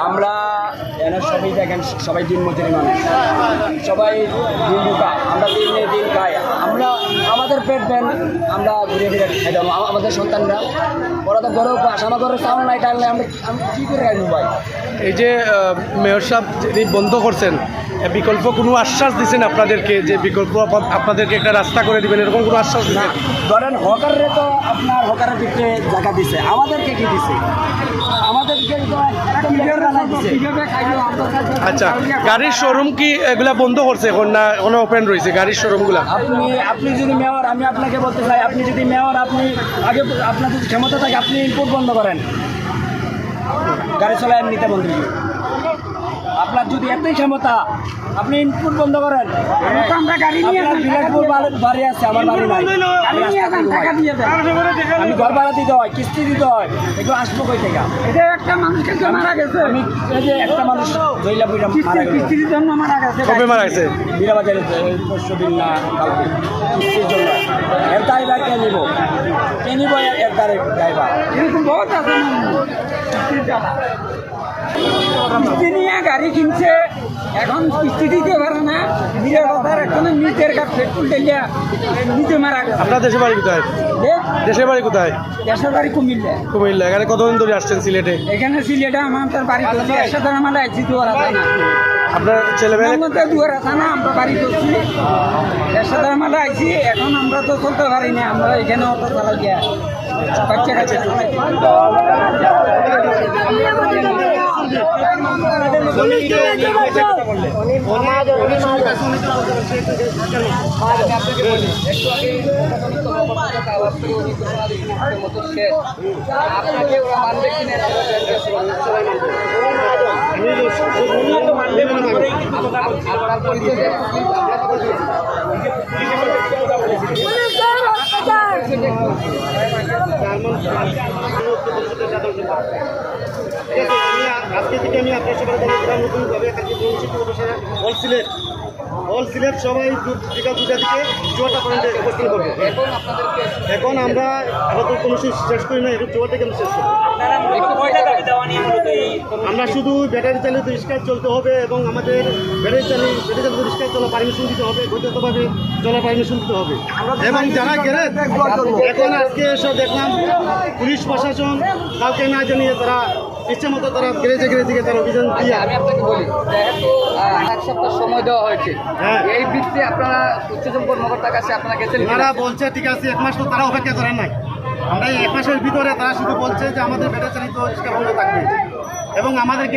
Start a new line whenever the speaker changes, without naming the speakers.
আমরা যেন সবাই দেখেন, সবাই দিন মজুরি মানুষ, সবাই দিন ঢুকা, আমরা দিন খাই, আমরা আমাদের পেট দেন, আমরা ঘুরে ফিরে খাই দেবো। আমাদের সন্তানরা ওরা তো ঘরেও পাস, আমার ঘরে চাউল নাই, টাইল নাই, আমি কী করে খাইব ভাই?
এই যে মেয়র সাহেব যিনি বন্ধ করছেন, বিকল্প কোনো আশ্বাস দিচ্ছেন আপনাদেরকে যে বিকল্প আপনাদেরকে একটা রাস্তা করে দিবেন, এরকম কোনো আশ্বাস
না,
না?
ধরেন হকাররে তো আপনার হকারের ভিতরে জায়গা দিছে, আমাদেরকে কি দিছে? আমাদেরকে তো
আচ্ছা, গাড়ির শোরুম কি এগুলা বন্ধ করছে এখন না এখন ওপেন রয়েছে গাড়ির শোরুমগুলা?
আপনি যদি মেয়র, আমি আপনাকে বলতে চাই, আপনি যদি মেয়র, আপনি আগে আপনার যদি ক্ষমতা থাকে আপনি ইনপুট বন্ধ করেন, গাড়ি চলা এমনিতে বন্ধ করবেন। আপনার যদি এতই ক্ষমতা, আপনি ইনপুট বন্ধ করেন। বিলাসপুর বাড়ি আছে, আমার বাড়ি নাই, আমি ঘর ভাড়া দিতে হয়, কিস্তি দিতে হয়, এগুলো আসবো কই থেকে?
একটা মানুষকে মারা গেছে,
আমি এই যে একটা মানুষ জইলা বুইরা মারা গেছে,
কিস্তির জন্য মারা গেছে।
কবে মারা গেছে?
বীরাবাজারে পরশু দিন না কালকে, কিস্তির জন্য। এর ড্রাইভার কে নিব? এর ড্রাইভার
এরকম বহুত আছে কিস্তি নিয়ে গাড়ি কিনছে, এখন কিস্তি দিতে পারে না, বীরাবাজার এখন নিজের কাছে পেট্রোল ঢেলিয়া নিজে মারা গেছে।
আপনার দেশের বাড়ি কোথায়? দেশের বাড়ি কোথায়?
দেশের বাড়ি কুমিল্লা।
কুমিল্লা। এখানে কতদিন ধরে আসছেন সিলেটে?
এখানে সিলেটে আমার বাড়ি করছি, একসাথে আমার আইছি দুয়ার আছে না,
আপনার ছেলেমেয়ে?
দুয়ার আছে না, আমরা বাড়ি করছি, একসাথে আমার আইছি। এখন আমরা তো চলতে পারি না, আমরা এখানে অটো চালাই গিয়া বাচ্চা কাছে
আজকে থেকে আমি আপনার সবার নতুনভাবে অল সিলেট সবাই বিকাল 2টা থেকে 4টা পর্যন্ত অবস্থান করবো। এখন আমরা আপাতত কোনো শেষ করি না, এখন 4 থেকে আমি শেষ করবো। আমরা শুধু ব্যাটারি চালিত রিক্সা চলতে হবে এবং আমাদের ব্যাটারি চালিত রিক্সা চলা পারমিশন দিতে হবে, বৈধভাবে চলা পারমিশন দিতে হবে। এবং যারা গেলে এখন আজকে এসে দেখলাম পুলিশ প্রশাসন কাউকে না জানিয়ে তারা ইচ্ছে মতো তারা গ্যারেজে গিয়ে তারা অভিযান দিয়ে।
আমি আপনাকে বলি, যেহেতু 1 সপ্তাহ সময় দেওয়া হয়েছে, এই ভিত্তিতে আপনারা উচ্চতম কর্মকর্তার কাছে আপনারা গেছেন?
তারা বলছে ঠিক আছে, 1 মাস তো তারা অপেক্ষা করেন নাই। আমরা এই 1 মাসের ভিতরে তারা শুধু বলছে যে আমাদের ব্যাটারি চালিত রিক্সা বন্ধ থাকবে এবং আমাদেরকে